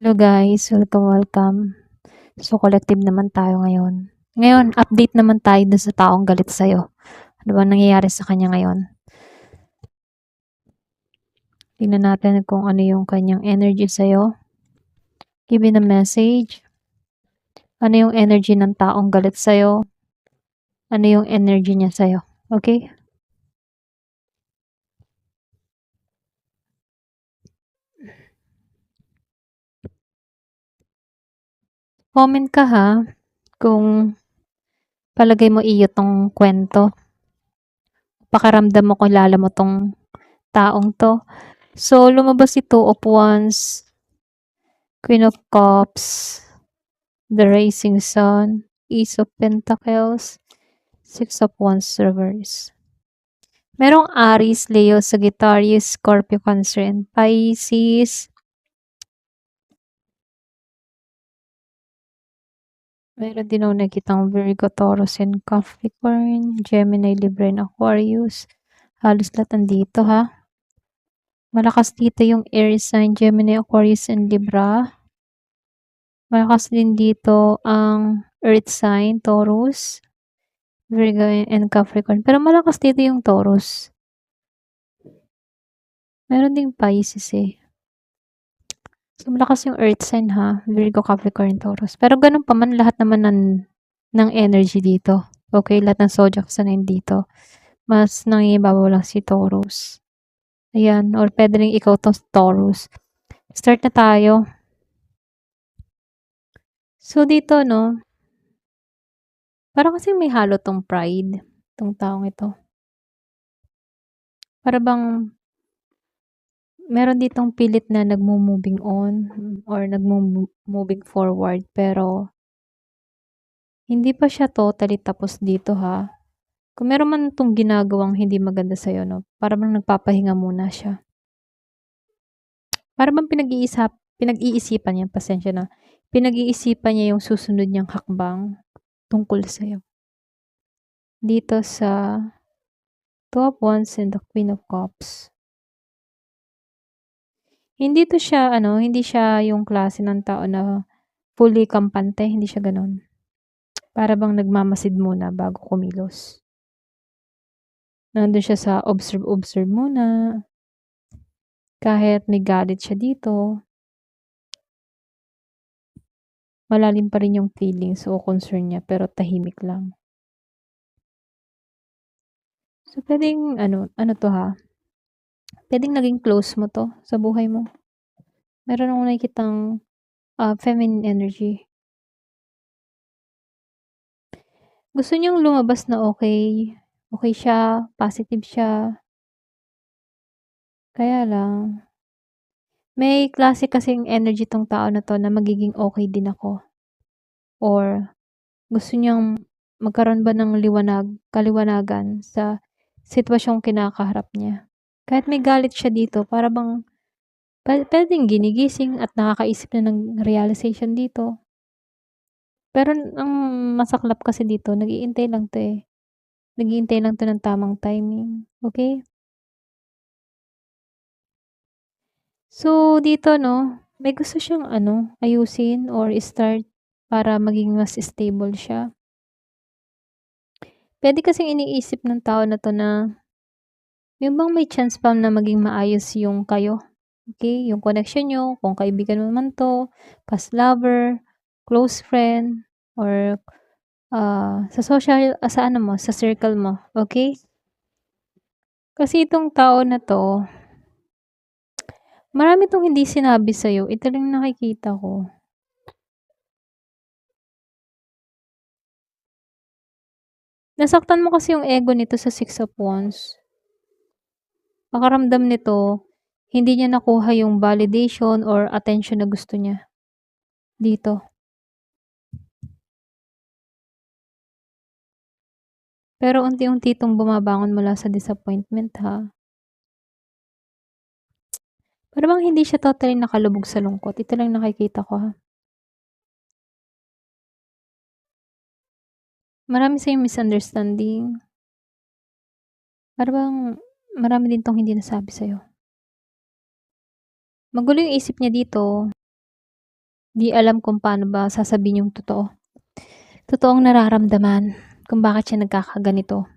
Hello guys, welcome. So collective naman tayo ngayon. Ngayon, update naman tayo dun sa taong galit sa'yo. Ano ba nangyayari sa kanya ngayon? Tingnan natin kung ano yung kanyang energy sa'yo. Give me a message. Ano yung energy ng taong galit sa'yo? Ano yung energy niya sa'yo? Okay? Comment ka ha kung palagay mo iyo tong kwento. Pakiramdam mo kung lala mo tong taong to. So, lumabas si Two of Wands, Queen of Cups, the Rising Sun, Ace of Pentacles, Six of Wands reverse. Merong Aries, Leo, Sagittarius, Scorpio, Cancer, and Pisces. Meron din ako nakitang Virgo, Taurus, and Capricorn, Gemini, Libra, and Aquarius. Halos lahat nandito ha. Malakas dito yung air sign, Gemini, Aquarius, and Libra. Malakas din dito ang earth sign, Taurus, Virgo, and Capricorn. Pero malakas dito yung Taurus. Meron ding Pisces eh. So, malakas yung earth sign ha. Virgo, Capricorn, Taurus. Pero ganun pa man, lahat naman ng energy dito. Okay, lahat ng zodiac sign dito. Mas nangingibabaw lang si Taurus. Ayan, or pwede rin ikaw to Taurus. Start na tayo. So, dito, no, parang kasi may halo tong pride, tong taong ito. Para bang meron ditong pilit na nagmo-moving on or nagmo-moving forward pero hindi pa siya totally tapos dito ha. Kung meron man 'tong ginagawang hindi maganda sa'yo 'no, para bang nagpapahinga muna siya. Para bang pinag-iisipan niya, pasensya na, pinag-iisipan niya yung susunod niyang hakbang tungkol sa'yo. Dito sa Two of Wands and the Queen of Cups. Hindi siya yung klase ng tao na fully kampante, hindi siya gano'n. Para bang nagmamasid muna bago kumilos. Nandun siya sa observe muna. Kahit may galit siya dito, malalim pa rin yung feelings o concern niya pero tahimik lang. So, pwedeng ano to ha, pwedeng naging close mo to sa buhay mo. Meron akong nakikitang feminine energy. Gusto niyang lumabas na okay. Okay siya, positive siya. Kaya lang, may klase kasing energy tong tao na to na magiging okay din ako. Or gusto niyang magkaroon ba ng kaliwanagan sa sitwasyong kinakaharap niya. Kahit may galit siya dito, para bang puwedeng ginigising at nakakaisip na ng realization dito. Pero ang masaklap kasi dito, nag-iintay lang 'to, eh. Nag-iintay lang 'to ng tamang timing, okay? So, dito 'no, may gusto siyang ayusin or start para maging mas stable siya. Puwede kasing iniisip ng tao na 'to na yun bang may chance pa na maging maayos yung kayo, okay, yung connection niyo, kung kaibigan mo man 'to, past lover, close friend, or sa ano mo, sa circle mo, okay? Kasi itong tao na 'to, marami 'tong hindi sinabi sa'yo, ito lang nakikita ko. Nasaktan mo kasi yung ego nito sa Six of Wands. Pakiramdam nito, hindi niya nakuha yung validation or attention na gusto niya dito. Pero unti-unti itong bumabangon mula sa disappointment ha. Para bang hindi siya totally nakalubog sa lungkot. Ito lang nakikita ko ha. Marami sa'yong misunderstanding. Para bang marami din tong hindi nasabi sa'yo. Magulo yung isip niya dito. Di alam kung paano ba sasabihin yung totoo. Totoong nararamdaman kung bakit siya nagkakaganito.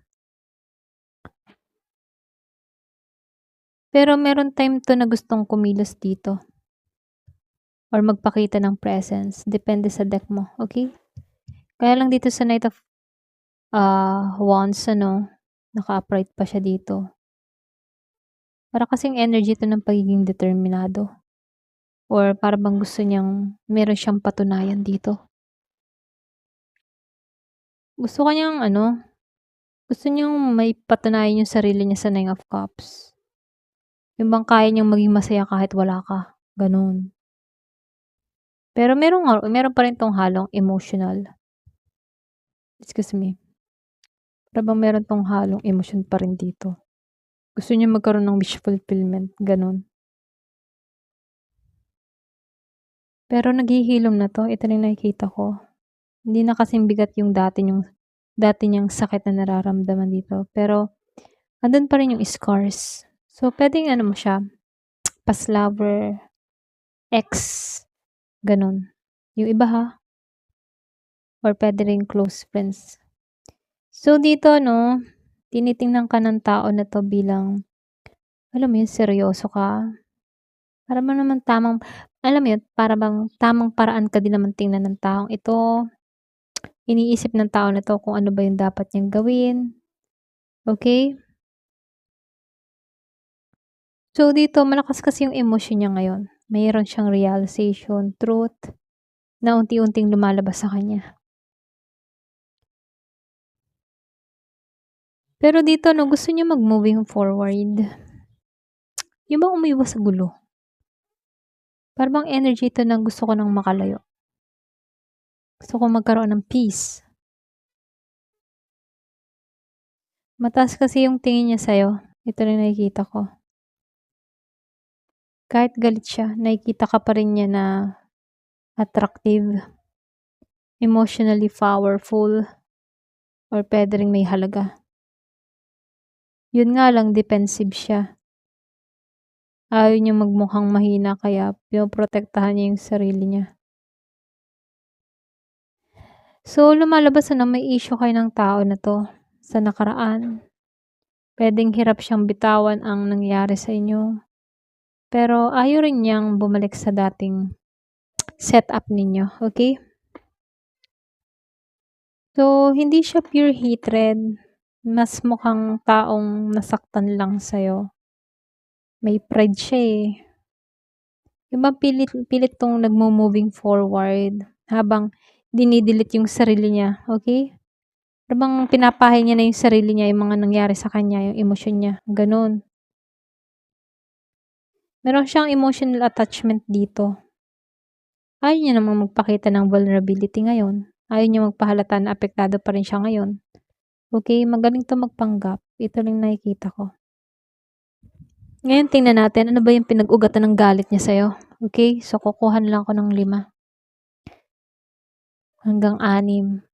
Pero meron time 'to na gustong kumilos dito or magpakita ng presence, depende sa deck mo, okey? Kaya lang dito sa Knight of, Wands ano, naka-upright pa siya dito. Para kasing energy 'to ng pagiging determinado or para bang gusto niyang meron siyang patunayan dito. Gusto kanyang ano, gusto niyang maipatunayan yung sarili niya sa Nine of Cups. Yung bang kaya niyang maging masaya kahit wala ka, gano'n. Pero meron pa rin 'tong halong emotional. Excuse me. Para bang meron 'tong halong emosyon pa rin dito. Gusto niya magkaroon ng wish fulfillment, gano'n. Pero naghihilom na 'to, ito na yung nakikita ko. Hindi na kasing bigat yung dati niyang sakit na nararamdaman dito, pero andun pa rin yung scars. So, puwedeng ano mo siya, past lover, ex, gano'n. Yung iba ha, or puwede ring close friends. So, dito 'no, tinitingnan ka ng tao na 'to bilang, alam mo yun, seryoso ka. Para bang naman alam mo yun, para bang tamang paraan ka din naman tingnan ng taong ito. Iniisip ng tao na 'to kung ano ba yung dapat niyang gawin, okey? So, dito malakas kasi yung emosyon niya ngayon. Mayroon siyang realization, truth, na unti-unting lumalabas sa kanya. Pero dito 'no, gusto niya mag-moving forward. Yung bang umiwas sa gulo. Para bang energy 'to ng gusto ko ng makalayo. Gusto ko magkaroon ng peace. Mataas kasi yung tingin niya sa'yo. Ito rin nakikita ko. Kahit galit siya, nakikita ka pa rin niya na attractive, emotionally powerful, or puwede ring may halaga. Yun nga lang defensive siya. Ayaw niyang magmukhang mahina kaya pinoprotektahan niya yung sarili niya. So, lumalabas na may issue kayo ng tao na 'to sa nakaraan. Puwedeng hirap siyang bitawan ang nangyari sa inyo, pero ayaw rin niyang bumalik sa dating setup ninyo, okey? So, hindi siya pure hatred, mas mukhang taong nasaktan lang sa'yo. May pride siya, eh. Yung bang pilit pilit 'tong nagmo-moving forward habang dinidelete yung sarili niya, okey? Para bang pinapahid niya na yung sarili niya, yung mga nangyari sa kanya, yung emosyon niya, gano'n. Meron siyang emotional attachment dito. Ayaw niya namang magpakita ng vulnerability ngayon. Ayaw niya magpahalata na apektado pa rin siya ngayon. Okey, magaling 'to magpanggap. Ito lang nakikita ko. Ngayon tingnan natin ano ba yung pinag-ugatan ng galit niya sa'yo, okey? So, kukuha na lang ako ng 5 hanggang 6.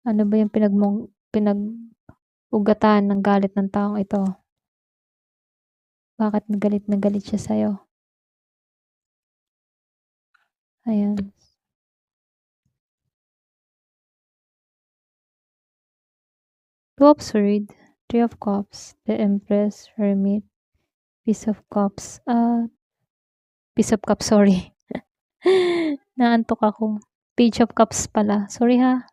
Ano ba yung pinag-ugatan ng galit ng taong ito? Bakit na galit siya sa'yo? Ayan. Two of Swords, Three of Cups, the Empress, Hermit, Peace of Cups, Peace of Cups, sorry. Naantok ako. Page of Cups pala, sorry ha.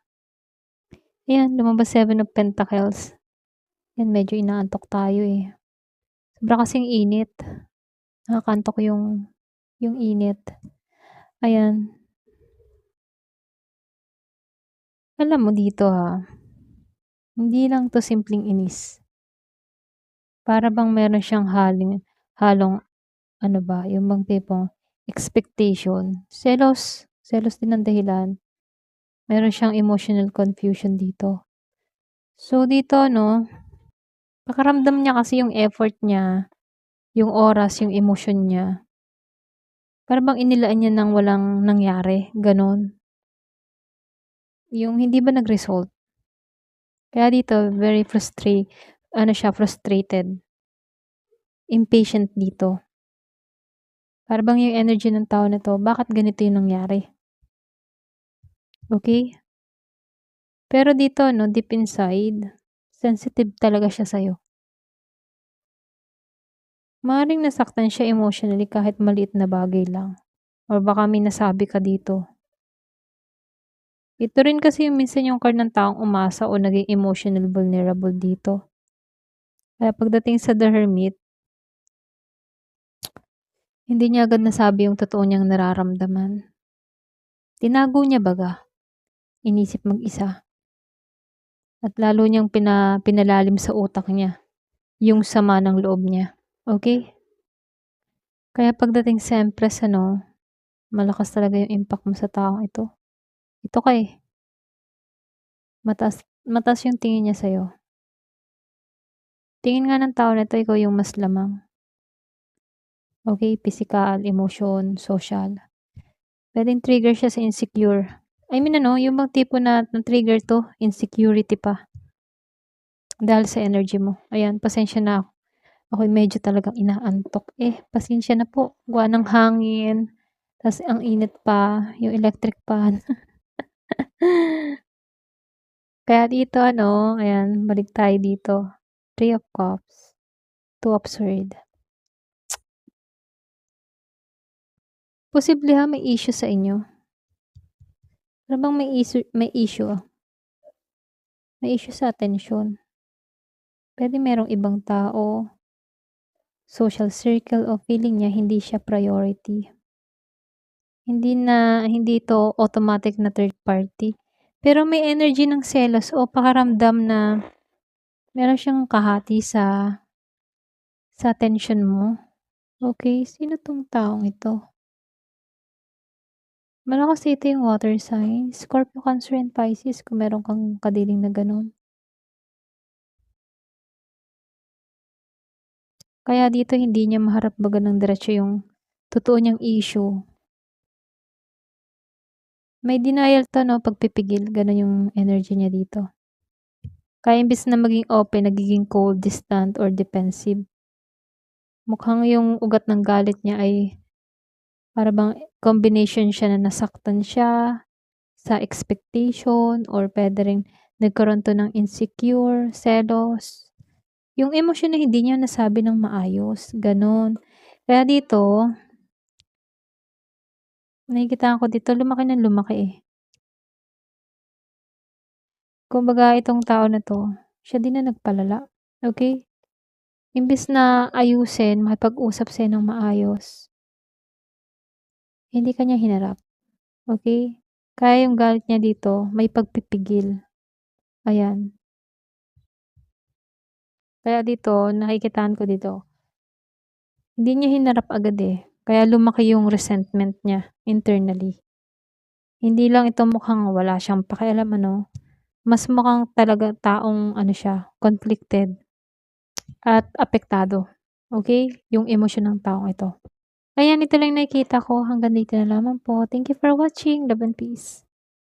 Ayan, lumabas 7 of Pentacles. Yan, medyo inaantok tayo, eh. Sobra kasing init. Nakakantok yung init. Ayan. Alam mo dito ha, hindi lang 'to simpleng inis. Para bang meron siyang halong ano ba, yung bang tipong expectation, selos din ang dahilan. Meron siyang emotional confusion dito. So dito 'no, pakiramdam niya kasi yung effort niya, yung oras, yung emosyon niya, para bang inilaan niya ng walang nangyari, gano'n. Yung hindi ba nag-result. Kaya dito very ano siya, frustrated, impatient dito. Para bang yung energy ng tao na 'to, bakit ganito yung nangyari? Okey? Pero dito 'no, deep inside, sensitive talaga siya sa'yo. Maaaring nasaktan siya emotionally kahit maliit na bagay lang or baka may nasabi ka dito. Ito rin kasi yung minsan yung card ng taong umasa o naging emotional vulnerable dito. Kaya pagdating sa The Hermit, hindi niya agad nasabi yung totoo niyang nararamdaman. Tinago niya baga, inisip mag-isa, at lalo niyang pinalalim sa utak niya yung sama ng loob niya. Okay? Kaya pagdating sa Empress ano, malakas talaga yung impact mo sa taong ito. Ito ka eh. Mataas, mataas yung tingin niya sa'yo. Tingin nga ng tao na ito, ikaw yung mas lamang. Okay? Physical, emotion, social. Pwedeng trigger siya sa insecure. I mean ano, yung bang tipo na trigger to, insecurity pa. Dahil sa energy mo. Ayan, pasensya na ako. Ako'y medyo talagang inaantok. Pasensya na po. Gawa ng hangin. Tas ang init pa, yung electric fan. Kaya dito ano, ayan, balik tayo dito. 3 of Cups, 2 of Swords. Posible ha, may issue sa inyo. Ano bang may issue? May issue sa atensyon. Puwede merong ibang tao, social circle o feeling niya hindi siya priority. Hindi to automatic na third party. Pero may energy ng selos o pakiramdam na meron siyang kahati sa atensyon mo. Okay, sino 'tong taong ito? Malakas dito yung water signs, Scorpio, Cancer, and Pisces kung meron kang kadiling na gano'n. Kaya dito hindi niya maharap baga ng diretso yung totoo niyang issue. May denial 'to 'no, pagpipigil, gano'n yung energy niya dito. Kaya imbes na maging open, nagiging cold, distant, or defensive. Mukhang yung ugat ng galit niya ay para bang combination siya na nasaktan siya sa expectation or puwede ring nagkaroon 'to ng insecure, selos. Yung emosyon na hindi niya nasabi ng maayos, gano'n. Kaya dito, nakikitaan ko dito lumaki ng lumaki, eh. Kumbaga itong tao na 'to, siya din na nagpalala, okey? Imbes na ayusin, makipag-usap sa'yo ng maayos, hindi ka niya hinarap, okey? Kaya yung galit niya dito may pagpipigil, ayan. Kaya dito nakikitaan ko dito, hindi niya hinarap agad, eh, kaya lumaki yung resentment niya internally. Hindi lang ito mukhang wala siyang pakialam ano, mas mukhang talaga taong ano siya, conflicted at apektado, okey? Yung emosyon ng taong ito. Ayan, ito lang nakikita ko. Hanggang dito na lamang po. Thank you for watching. Love and peace.